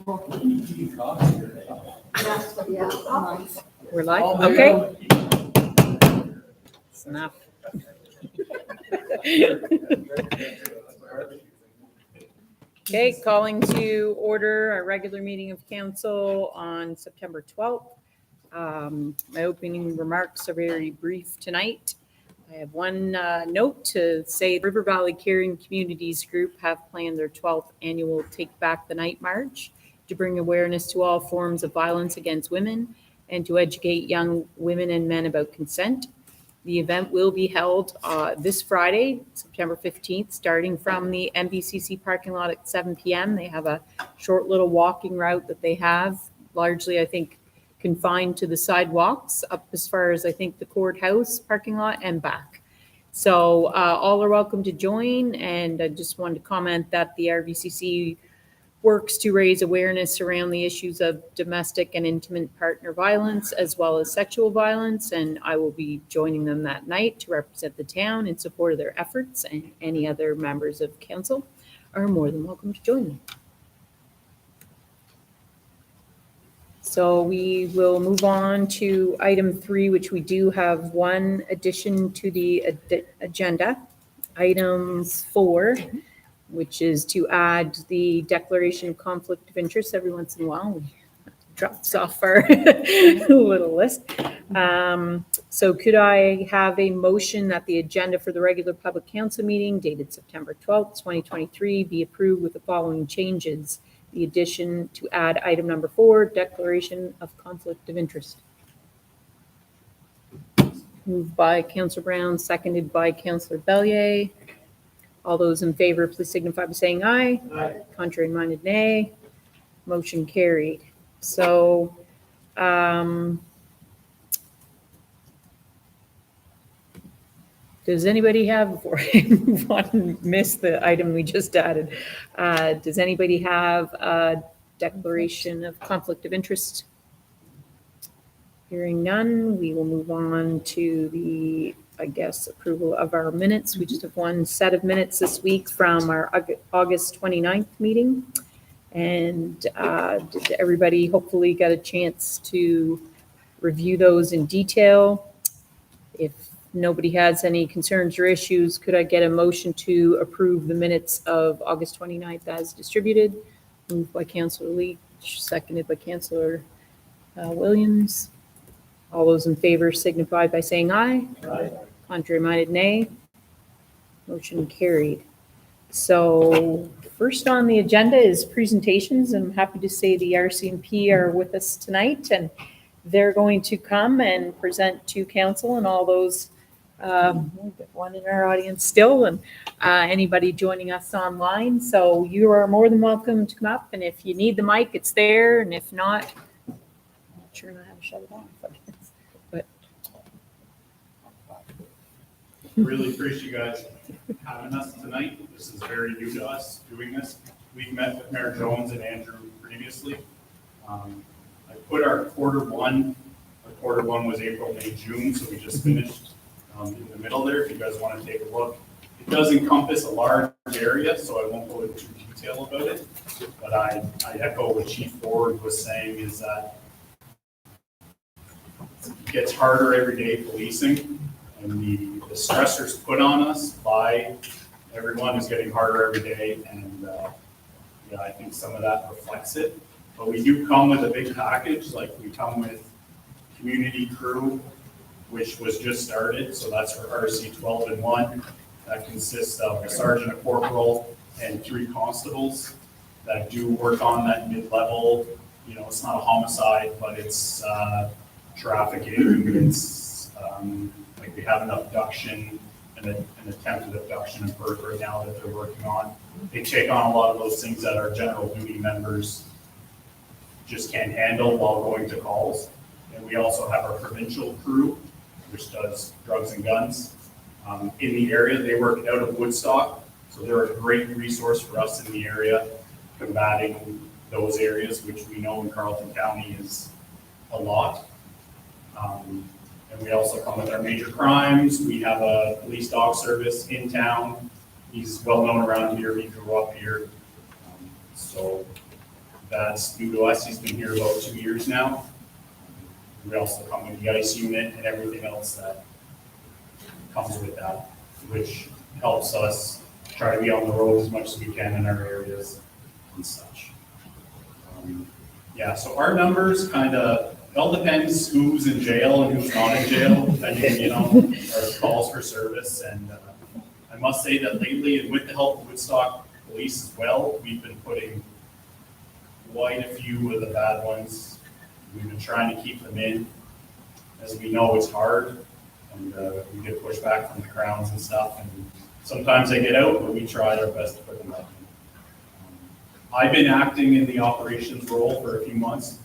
We're live? Okay. It's enough. Okay, calling to order our regular meeting of council on September 12th. My opening remarks are very brief tonight. I have one note to say River Valley Caring Communities Group have planned their 12th annual Take Back the Night March to bring awareness to all forms of violence against women and to educate young women and men about consent. The event will be held this Friday, September 15th, starting from the MBCC parking lot at 7 p.m. They have a short little walking route that they have, largely, I think, confined to the sidewalks up as far as I think the courthouse parking lot and back. So all are welcome to join. And I just wanted to comment that the RVCC works to raise awareness around the issues of domestic and intimate partner violence as well as sexual violence. And I will be joining them that night to represent the town in support of their efforts, and any other members of council are more than welcome to join me. So we will move on to item 3, which we do have one addition to the agenda. Item 4, which is to add the declaration of conflict of interest. Every once in a while, we drops off our little list. So could I have a motion that the agenda for the regular public council meeting dated September 12th, 2023 be approved with the following changes? The addition to add item number 4, declaration of conflict of interest. Moved by Councillor Brown, seconded by Councillor Bellier. All those in favor, please signify by saying aye. Aye. Contrary minded, nay. Motion carried. So, does anybody have, before I move on and miss the item we just added, does anybody have a declaration of conflict of interest? Hearing none, we will move on to the, I guess, approval of our minutes. We just have one set of minutes this week from our August 29th meeting. And did everybody hopefully get a chance to review those in detail? If nobody has any concerns or issues, could I get a motion to approve the minutes of August 29th as distributed? Moved by Councillor Leach, seconded by Councillor Williams. All those in favor signify by saying aye. Aye. Contrary minded, nay. Motion carried. So first on the agenda is presentations. I'm happy to say the RCMP are with us tonight, and they're going to come and present to council and all those, we've got one in our audience still, and anybody joining us online. So you are more than welcome to come up, and if you need the mic, it's there, and if not, I'm not sure how to shut it off. But really appreciate you guys having us tonight. This is very new to us doing this. We've met with Mayor Jones and Andrew previously. I put our quarter one was April, May, June, so we just finished in the middle there. If you guys want to take a look, it does encompass a large area, so I won't go into detail about it. But I echo what Chief Ford was saying, is that it gets harder every day policing, and the stressors put on us by everyone is getting harder every day, and yeah, I think some of that reflects it. But we do come with a big package. Like, we come with community crew, which was just started, so that's for RC 12 and 1. That consists of a sergeant, a corporal, and 3 constables that do work on that mid-level. You know, it's not a homicide, but it's trafficking. It's like, we have an abduction and an attempted abduction in Perth right now that they're working on. They take on a lot of those things that our general duty members just can't handle while going to calls. And we also have our provincial crew, which does drugs and guns in the area. They work out of Woodstock, so they're a great resource for us in the area, combating those areas, which we know in Carleton County is a lot. And we also come with our major crimes. We have a police dog service in town. He's well known around here. He grew up here. So That's new to us. He's been here about 2 years now. We also come with the ice unit and everything else that comes with that, which helps us try to be on the road as much as we can in our areas and such. Yeah, so our numbers kind of, it all depends who's in jail and who's not in jail, depending, our calls for service. And I must say that lately, and with the help of Woodstock Police as well, we've been putting quite a few of the bad ones. We've been trying to keep them in. As we know, it's hard, and we get pushback from the crowns and stuff, and sometimes they get out, but we try our best to put them back in. I've been acting in the operations role for a few months.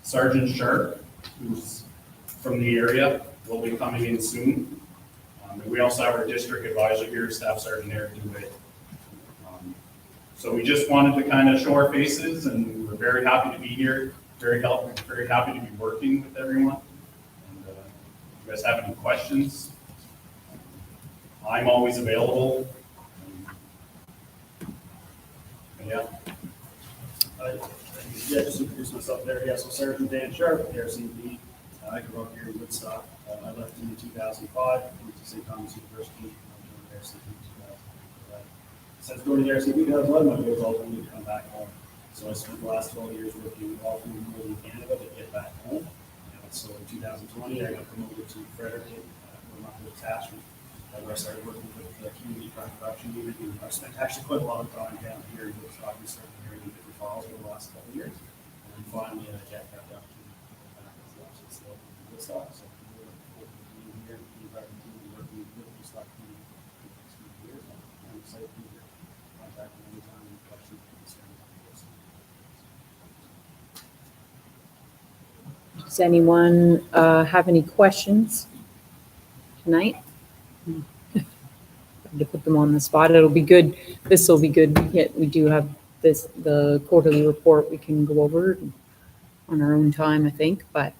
Sergeant Sharp, who's from the area, will be coming in soon. And we also have our district advisor here, Staff Sergeant Eric DeWitt. So we just wanted to kind of show our faces, and we're very happy to be here, very happy to be working with everyone. And if you guys have any questions, I'm always available. Yeah. Yeah, just introduce myself there. Yeah, so Sergeant Dan Sharp, RCMP. I grew up here in Woodstock. I left in 2005, went to St. Thomas University. I joined the RCMP in 2005. Since going to the RCMP, 2011, my goal was ultimately to come back home. So I spent the last 12 years working all through northern Canada to get back home. And so in 2020, I got promoted to Fredericton, where I'm attachment. Where I started working with the community crime production unit. And I spent actually quite a lot of time down here in Woodstock and started here in different files over the last couple of years. And then finally, Jack got the opportunity to go back as well. So still in Woodstock. So we're being here, being back in team, working with the Woodstock community for the next few years. I'm excited to be here. Contact me anytime, any questions, concerns. Does anyone have any questions tonight? To put them on the spot, it'll be good. This will be good. We do have the quarterly report we can go over on our own time, I think, but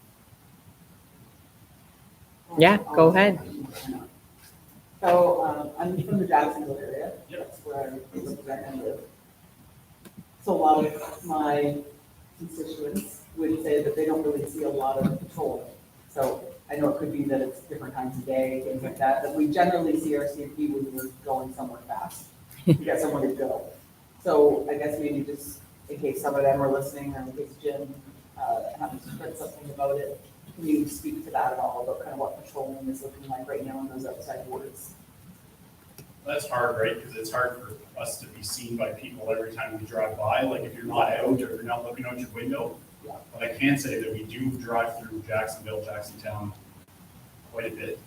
yeah, go ahead. So I'm from the Jacksonville area. That's where I represent and live. So a lot of my constituents would say that they don't really see a lot of patrolling. So I know it could be that it's different times of day, things like that, but we generally see our CMP when we're going somewhere fast. We got somewhere to go. So I guess maybe just in case some of them are listening, or in case Jim happens to heard something about it, can you speak to that at all, about kind of what patrolling is looking like right now in those outside wards? That's hard, right? Because it's hard for us to be seen by people every time we drive by. Like if you're not out or you're not looking out your window. Yeah. But I can say that we do drive through Jacksonville, Jacksontown quite a bit.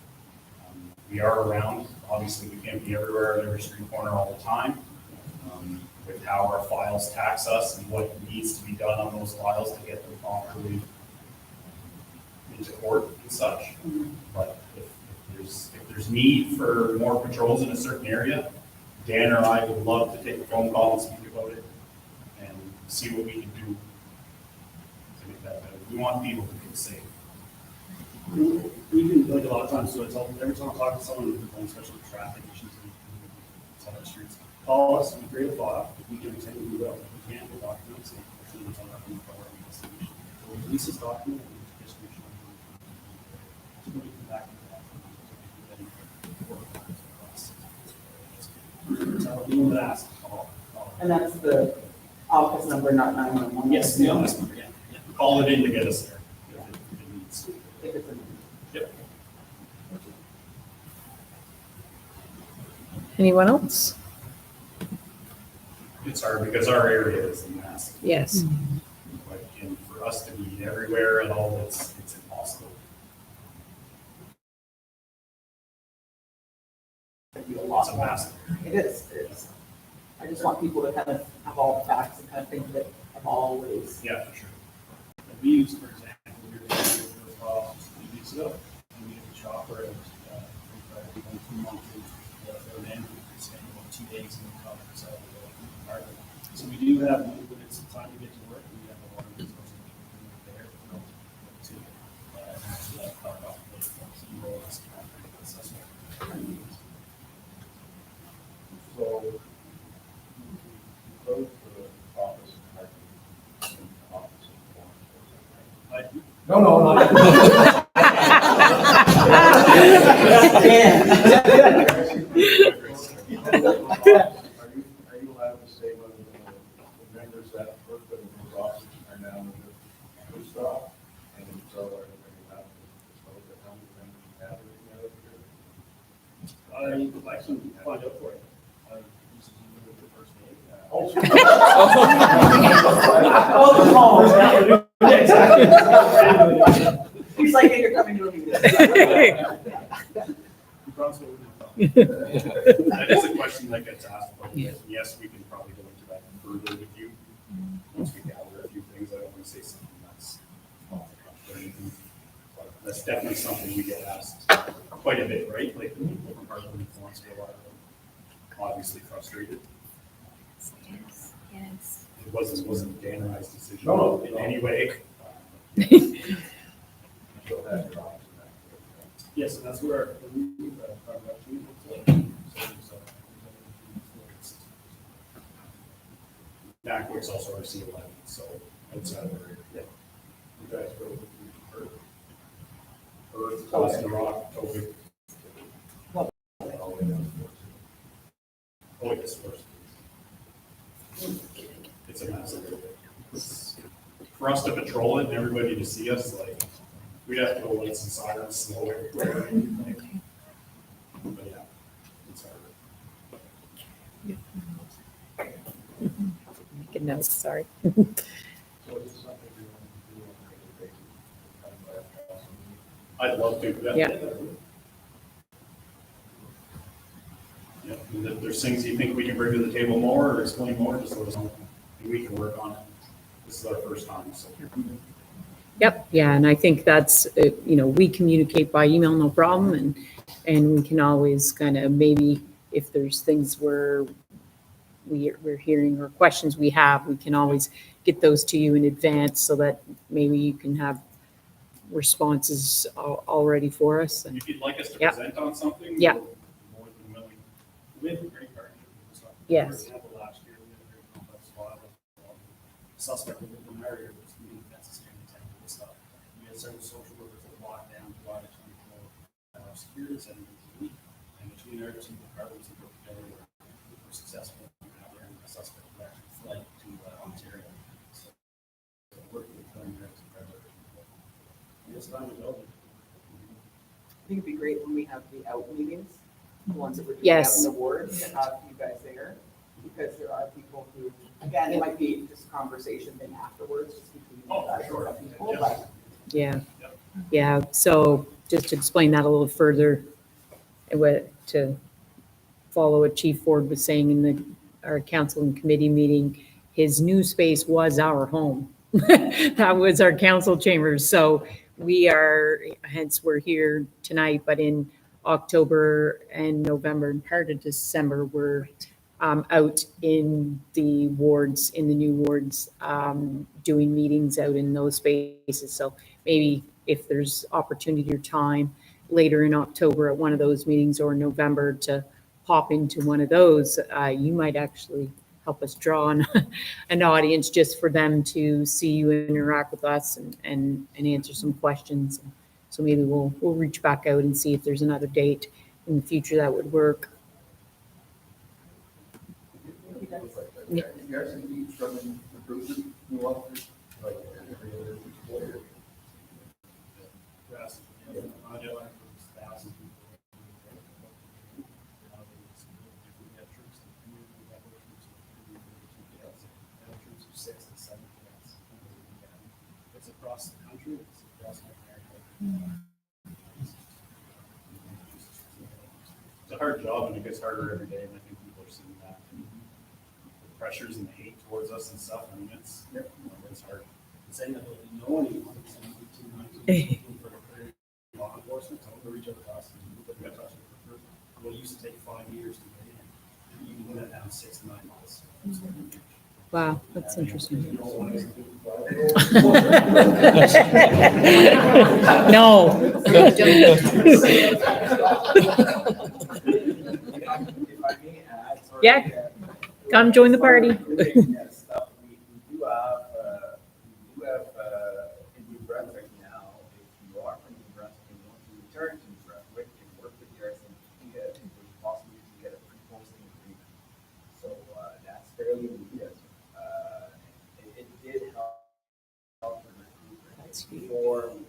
We are around. Obviously, we can't be everywhere at every street corner all the time. With how our files tax us and what needs to be done on those files to get them properly into court and such. But if there's need for more patrols in a certain area, Dan or I would love to take a phone call and speak about it and see what we can do to make that better. We want people to feel safe. We can, like a lot of times, so it's all, every time I talk to someone who's going, especially with traffic issues on the streets, call us, we create a file. If we can attend, we will. If we can't, we'll document it. So it's on our investigation. So the lease is documented, and the distribution. So we can back into that. So anyone that asks, call. And that's the office number, not 911? Yes, the office number, yeah. Call it in to get us there if it needs. If it's a Yep. Anyone else? It's hard because our area is massive. Yes. But and for us to be everywhere at all, it's impossible. it'd be a It's lot a more. massive. It is. I just want people to kind of have all the facts and kind of think of it of all ways. Yeah, for sure. And we use, for example, we were here for a few weeks ago, and we had a shopper, and we went 2 months, and then we spent about 2 days in the car, so so we do have, when it's time to get to work, we have a lot of resources there, to actually park off the roads. So, close the office, No, no, no. Are you allowed to say whether the members that work for those officers are now in the Woodstock? And so are you allowed to disclose that how many members you have in the other? I can find out for you. This is the first name. Oh, he's like, hey, you're coming to a meeting. That is a question that gets asked, but yes, we can probably go into that further with you. Once we gather a few things, I don't want to say something that's off the cuff or anything. But that's definitely something we get asked quite a bit, right? Like, people from Hartland wants to go out, obviously frustrated. Yes. It wasn't Dan and I's decision No, in any way. So that's your option. Yes, and that's where we talk about you. Backwards also RC11, so outside of our, yeah. You guys go with Earth, Boston Rock, Toby. What? Oh, yes, first. It's a massive area. For us to patrol it and everybody to see us, like, we'd have to go lights and sirens slow everywhere. But yeah, it's hard. Make a note, sorry. So is this something you want to do on a regular basis? I'd love to, yeah. Yeah. Yeah, and if there's things you think we can bring to the table more or explain more, just let us know, and we can work on it. This is our first time, so. Yep, yeah, and I think that's, we communicate by email, no problem, and we can always kind of maybe, if there's things we're hearing or questions we have, we can always get those to you in advance so that maybe you can have responses already for us. And If you'd like us to Yeah. present on something. Yeah. we're More than willing. We have a great partnership with Woodstock. Yes. For example, last year, we had a very complex file. Suspect in the murder was committing offenses here in town, Woodstock. We had several social workers that locked down, provided 24-hour security settings a week. And between our two departments, we worked together, we were successful in apprehending a suspect who actually fled to Ontario. So, working with them there to pressure. It's time to go. I think it'd be great when we have the out meetings, the ones that we're doing out Yes. in the wards, to have you guys there. Because there are people who, again, it might be just a conversation thing afterwards, just between you Oh, guys sure. and people, Yeah. but yeah, Yep. yeah, so just to explain that a little further, to follow what Chief Ford was saying in our council and committee meeting, his new space was our home. That was our council chambers, so hence we're here tonight, but in October and November and part of December, we're out in the wards, in the new wards, doing meetings out in those spaces. So maybe if there's opportunity or time later in October at one of those meetings or November to pop into one of those, you might actually help us draw an audience just for them to see you interact with us and answer some questions. So maybe we'll reach back out and see if there's another date in the future that would work. You guys indeed struggling to recruit new officers, like every other employer. Yes, you know, I know I was thousands of people. We have troops in the community, we have troops in the community, we have troops of 6 to 7 cadets. It's across the country, it's across North America. It's a hard job and it gets harder every day, and I think people are seeing that. The pressures and the hate towards us and stuff, I mean, it's hard. Saying that we know anyone, it's going to be too much for law enforcement, to reach out to us and put in touch with the person. What used to take 5 years to get in, you can do that now in 6 to 9 months. Wow, that's interesting. You don't want to do No. If I may add, sorry. Yeah, come join the party. Yes, we do have in New Brunswick now, before we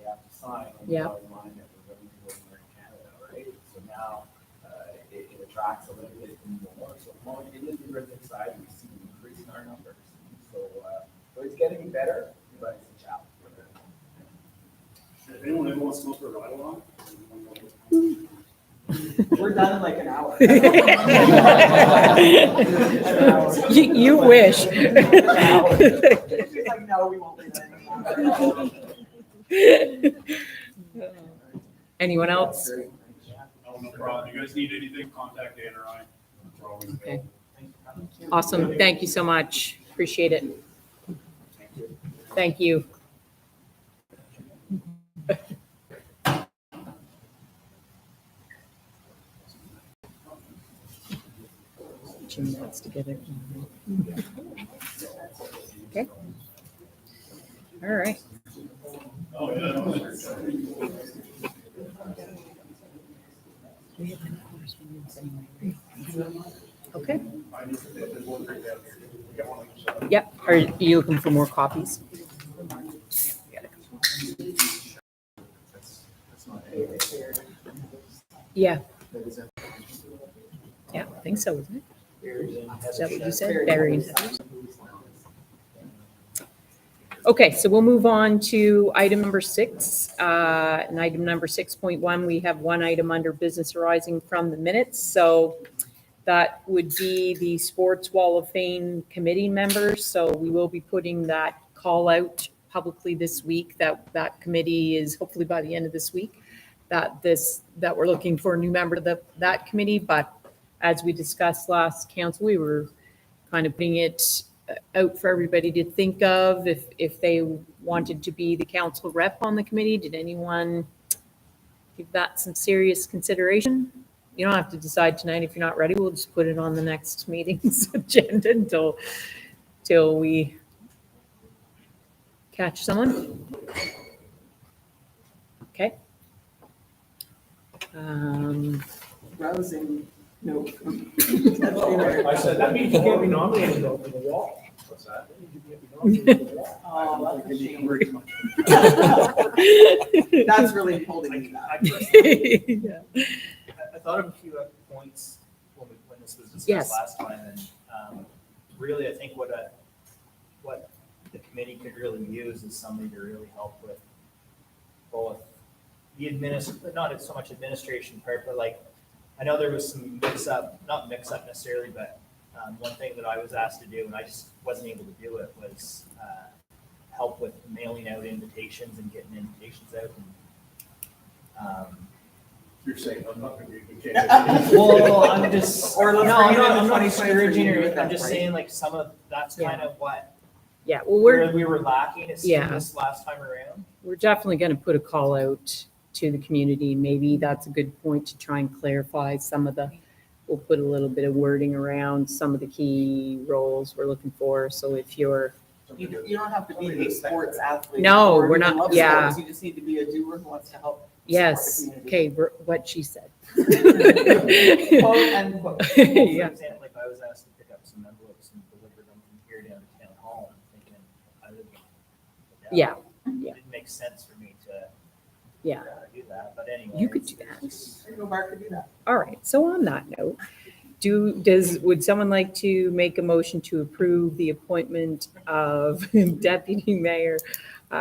have to sign, and we Yeah. have in mind that we're going to go anywhere in Canada, right? So now, it attracts a little bit more, so well, it is really exciting to see an increase in our numbers. So it's getting better, but it's a challenge. If anyone ever wants to go for a ride along? We're done in like an hour. You wish. She's like, no, we won't be there. Anyone else? Oh, no problem. You guys need anything, contact Dan or I. We're always Okay. available. Awesome. Thank you so much. Appreciate it. Thank you. Jim wants to get it. Okay. All right. Oh, yeah. We have no correspondence anyway, right? Okay. Yep. Are you looking for more copies? Yeah. Yeah, I think so, isn't it? Is that what you said? Barry and Heather's? Okay, so we'll move on to item number 6. And item number 6.1, we have one item under business arising from the minutes. So that would be the Sports Wall of Fame committee members. So we will be putting that call out publicly this week. That committee is hopefully by the end of this week. That we're looking for a new member to that committee. But as we discussed last council, we were kind of putting it out for everybody to think of if they wanted to be the council rep on the committee. Did anyone give that some serious consideration? You don't have to decide tonight if you're not ready. We'll just put it on the next meeting's agenda until we catch someone. Okay. Rousing, no. I said, that means you can't be nominated though for the wall. What's that? That means you can't be nominated for the wall. Oh, that's a shame. That's really holding me back. Yeah. I thought of a few points when this was Yes. discussed last time, and really, I think what the committee could really use is somebody to really help with both the not so much administration part, but like, I know there was some not mix up necessarily, but one thing that I was asked to do, and I just wasn't able to do it, was help with mailing out invitations and getting invitations out. And, You're saying I'm not going to be the candidate. well, I'm just, Or let's no, bring I'm it not, into I'm not 2023 discouraging or with I'm that, just right? saying like some of, that's Yeah. kind of what Yeah, well, we were lacking at seeing Yeah. this last time around. we're definitely going to put a call out to the community. Maybe that's a good point to try and clarify some of we'll put a little bit of wording around some of the key roles we're looking for. So if you're, You don't have to be a sports athlete. No, or we're even not- love yeah. sports. You just need to be a doer who wants to help. yes, support the okay, what she said. community. Quote, end quote. Well, for Yeah. example, like I was asked to pick up some envelopes and deliver them from here down to town hall, and thinking I live in. Yeah, It didn't make sense for me to yeah, do that, but anyway. you could do that. There you go, Mark could do that. All right, so on that note, would someone like to make a motion to approve the appointment of Deputy Mayor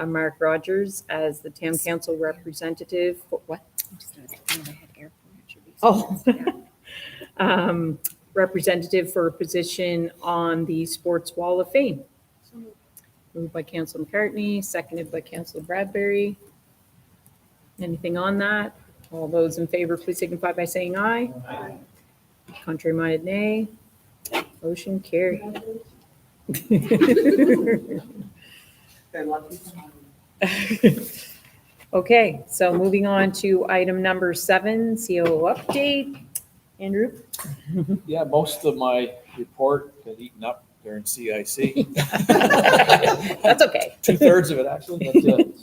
Mark Rogers as the town council representative? For what? Oh. Representative for a position on the Sports Wall of Fame. Moved by Councilor McCartney, seconded by Councilor Bradbury. Anything on that? All those in favor, please signify by saying aye. Aye. Contrary minded, nay. Motion carried. They're lucky. Okay, so moving on to item number 7, COO update. Andrew? Yeah, most of my report got eaten up during CIC. That's okay. 2/3 of it, actually.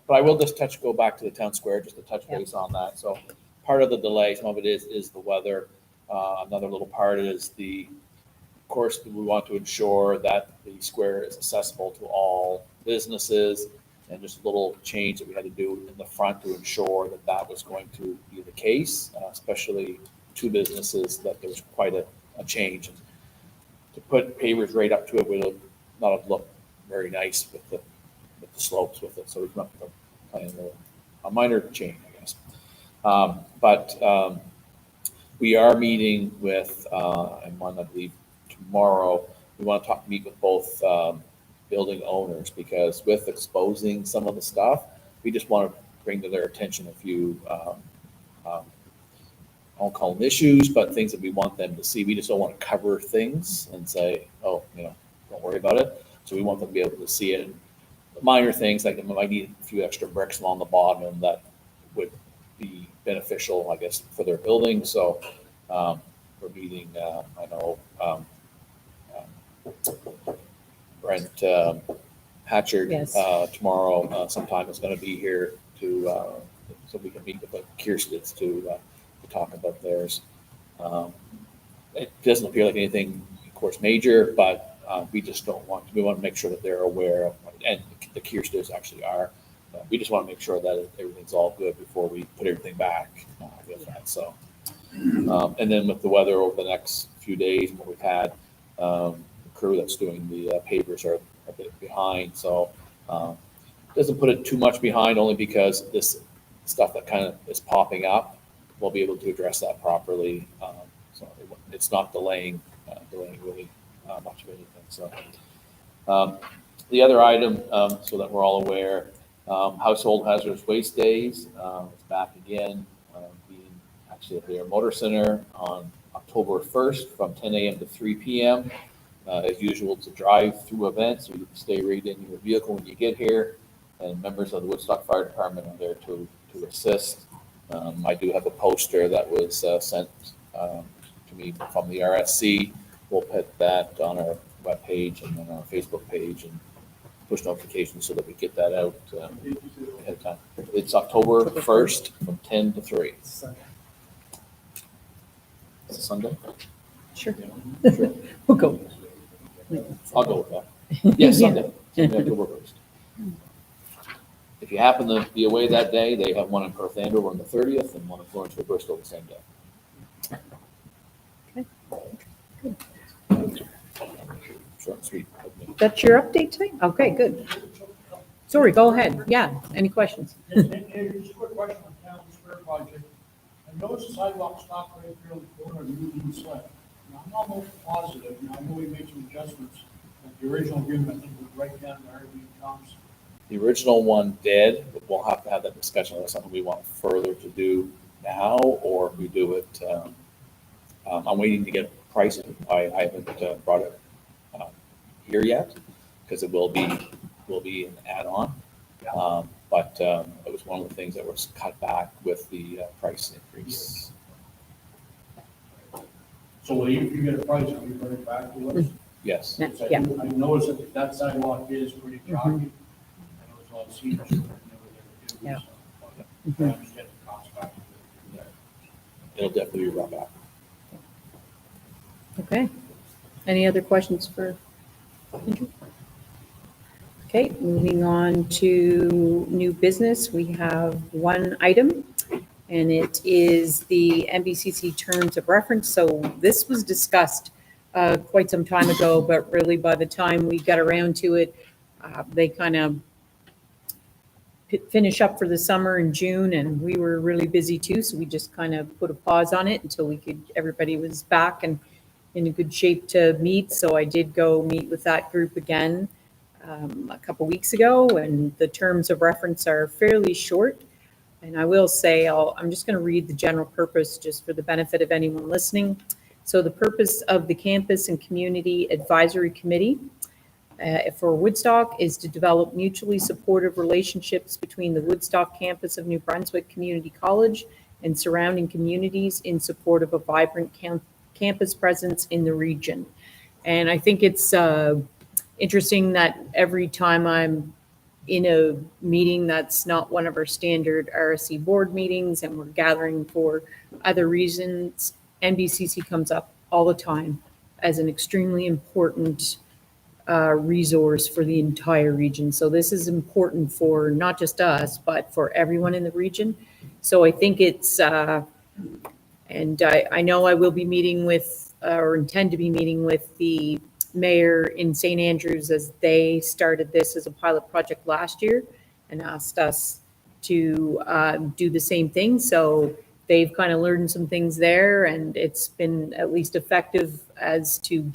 But I will just go back to the town square, just to touch base on that. So part of the delay, some of it is the weather. Another little part is the course, we want to ensure that the square is accessible to all businesses, and just a little change that we had to do in the front to ensure that that was going to be the case, especially two businesses, that there was quite a change. To put pavers right up to it would not have looked very nice with the slopes with it, so we've not playing a minor change, I guess. But we are meeting with, and one I believe tomorrow, we want to meet with both building owners, because with exposing some of the stuff, we just want to bring to their attention a few, I won't call them issues, but things that we want them to see. We just don't want to cover things and say, oh, don't worry about it. So we want them to be able to see it. Minor things, like they might need a few extra bricks along the bottom that would be beneficial, I guess, for their building. So we're meeting, I know, Brent Hatchard Yes. tomorrow sometime is going to be here to, so we can meet with the Kirsteds to talk about theirs. It doesn't appear like anything, of course, major, but we just don't want to, we want to make sure that they're aware of, and the Kirsteds actually are. We just want to make sure that everything's all good before we put everything back with that. So, and then with the weather over the next few days, what we've had, the crew that's doing the pavers are a bit behind. So, doesn't put it too much behind, only because this stuff that kind of is popping up, we'll be able to address that properly. So it's not delaying really much of anything. So, the other item, so that we're all aware, Household Hazardous Waste Days is back again, being actually at the Motor Center on October 1st from 10 a.m. to 3 p.m. As usual, it's a drive-through event, so you can stay right in your vehicle when you get here, and members of the Woodstock Fire Department are there to assist. I do have a poster that was sent to me from the RSC. We'll put that on our webpage and on our Facebook page and push notifications so that we get that out ahead of time. It's October 1st from 10 to 3. It's a Sunday? Sure. Sure. We'll go. I'll go with that. Yes, Sunday. Sunday, October 1st. If you happen to be away that day, they have one in Perth Andover on the 30th and one in Lawrenceville, Bristol the same day. Short and sweet. That's your update today? Okay, good. Sorry, go ahead. Yeah, any questions? Just a quick question on town square project. I noticed the sidewalk stopped right there on the corner of Union Select. Now, I'm almost positive, and I know we made some adjustments, but the original agreement, I think, was right down to RV Tom's. The original one did, but we'll have to have that discussion. Whether something we want further to do now, or if we do it. I'm waiting to get pricing. I haven't brought it here yet, because it will be an add-on. But it was one of the things that was cut back with the price increase. So will you get a price, will you bring it back to us? Yes. Yeah. I noticed that that sidewalk is pretty chalky. I know it's a lot of cedars. Yeah. I'm just getting the cost back. It'll definitely be brought back. Okay. Any other questions for Andrew? Okay, moving on to new business. We have one item, and it is the MBCC terms of reference. So this was discussed quite some time ago, but really by the time we got around to it, they kind of finish up for the summer in June, and we were really busy too, so we just kind of put a pause on it until everybody was back and in a good shape to meet. So I did go meet with that group again a couple weeks ago, and the terms of reference are fairly short. And I will say, I'm just going to read the general purpose just for the benefit of anyone listening. So the purpose of the Campus and Community Advisory Committee for Woodstock is to develop mutually supportive relationships between the Woodstock campus of New Brunswick Community College and surrounding communities in support of a vibrant campus presence in the region. And I think it's interesting that every time I'm in a meeting that's not one of our standard RSC board meetings and we're gathering for other reasons, NBCC comes up all the time. as an extremely important resource for the entire region. So this is important for not just us, but for everyone in the region. So I think it's, and I know I will be meeting with, or intend to be meeting with the mayor in St. Andrews as they started this as a pilot project last year and asked us to do the same thing. So they've kind of learned some things there, and it's been at least effective as to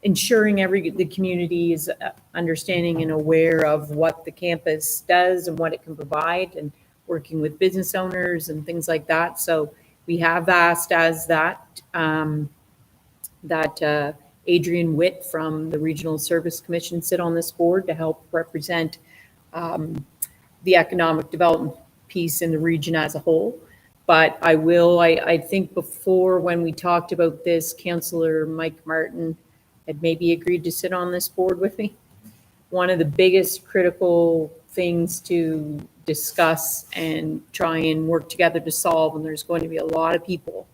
ensuring the community is understanding and aware of what the campus does and what it can provide, and working with business owners and things like that. So we have asked as that Adrian Witt from the Regional Service Commission sit on this board to help represent the economic development piece in the region as a whole. But I think before, when we talked about this, Councillor Mike Martin had maybe agreed to sit on this board with me. One of the biggest critical things to discuss and try and work together to solve, and there's going to be a lot of people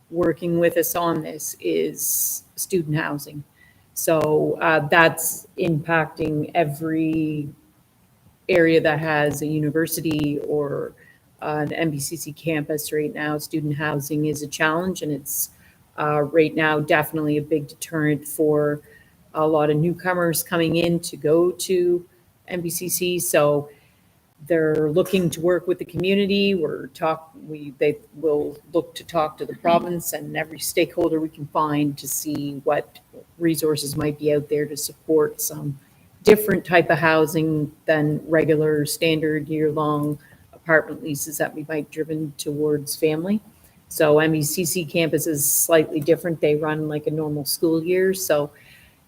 working with us on this, is student housing. So that's impacting every area that has a university or an MBCC campus right now. Student housing is a challenge, and it's right now definitely a big deterrent for a lot of newcomers coming in to go to MBCC. So they're looking to work with the community. They will look to talk to the province and every stakeholder we can find to see what resources might be out there to support some different type of housing than regular standard year-long apartment leases that we might driven towards family. So MECC campus is slightly different. They run like a normal school year. So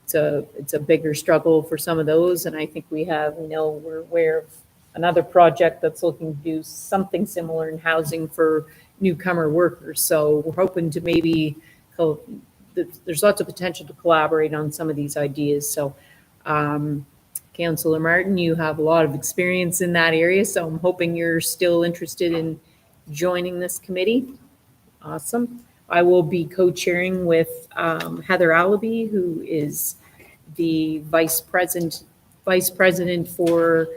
it's a bigger struggle for some of those. And I think we're aware of another project that's looking to do something similar in housing for newcomer workers. So we're hoping to maybe, there's lots of potential to collaborate on some of these ideas. So Councillor Martin, you have a lot of experience in that area, so I'm hoping you're still interested in joining this committee. Awesome. I will be co-chairing with Heather Allaby, who is the vice president for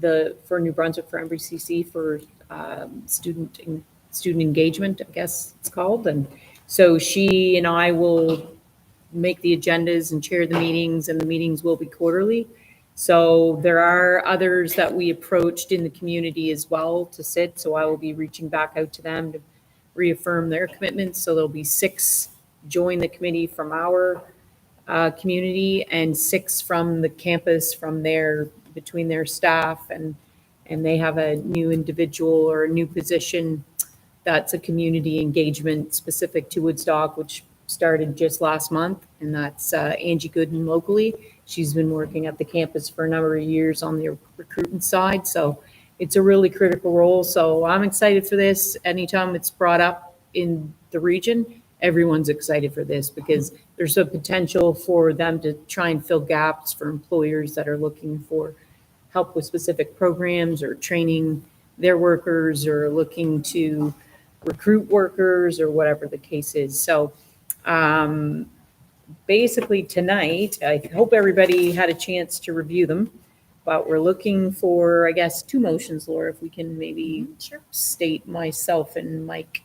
New Brunswick for MBCC for student engagement, I guess it's called. And so she and I will make the agendas and chair the meetings, and the meetings will be quarterly. So there are others that we approached in the community as well to sit. So I will be reaching back out to them to reaffirm their commitments. So there'll be 6 join the committee from our community and 6 from the campus between their staff, and they have a new individual or a new position that's a community engagement specific to Woodstock, which started just last month, and that's Angie Gooden locally. She's been working at the campus for a number of years on the recruitment side, so it's a really critical role. So I'm excited for this. Anytime it's brought up in the region, everyone's excited for this because there's a potential for them to try and fill gaps for employers that are looking for help with specific programs or training their workers or looking to recruit workers or whatever the case is. So basically tonight, I hope everybody had a chance to review them, but we're looking for, I guess, 2 motions, Laura, if we can maybe state myself and Mike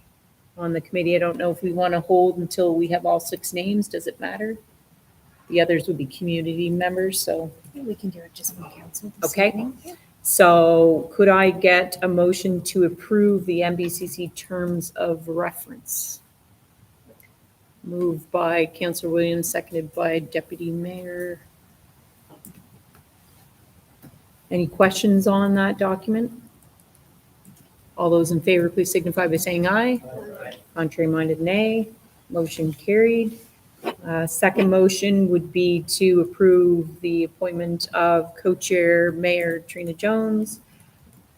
on the committee. I don't know if we want to hold until we have all 6 names. Does it matter? The others would be community members, so. Yeah, we can do it just from council this Okay. evening. Yeah. So could I get a motion to approve the MBCC terms of reference? Moved by Councillor Williams, seconded by Deputy Mayor. Any questions on that document? All those in favor, please signify by saying aye. Contrary minded, nay. Motion carried. Second motion would be to approve the appointment of co-chair Mayor Trina Jones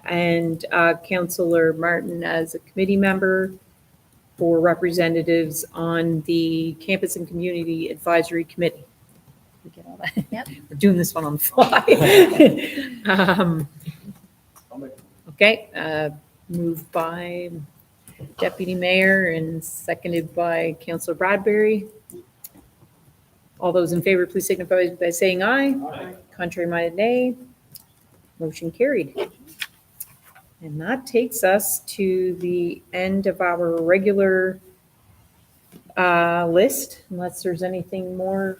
and Councillor Martin as a committee member for representatives on the Campus and Community Advisory Committee. We get all that? Yep. We're doing this one on the fly. I'll make Okay, moved by Deputy Mayor and seconded by Councillor Bradbury. All those in favor, please signify by saying aye. Aye. Contrary minded, nay. Motion carried. And that takes us to the end of our regular list, unless there's anything more.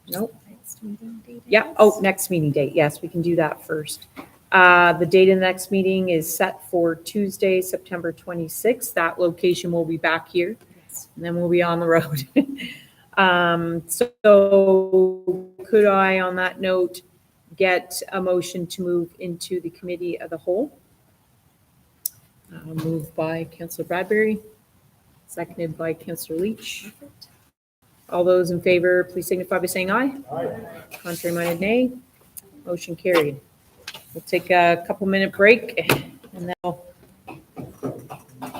Nope. Next meeting date, I Yeah, guess. oh, next meeting date, yes, we can do that first. The date of the next meeting is set for Tuesday, September 26th. That location will be back here, Yes. and then we'll be on the road. So could I, on that note, get a motion to move into the committee of the whole? Moved by Councillor Bradbury, seconded by Councillor Leach. Perfect. All those in favor, please signify by saying aye. Aye. Contrary minded, nay. Motion carried. We'll take a couple minute break and then we'll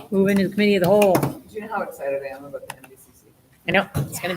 move into the committee of the whole. Do you know how excited I am about the MDCC? I know, it's gonna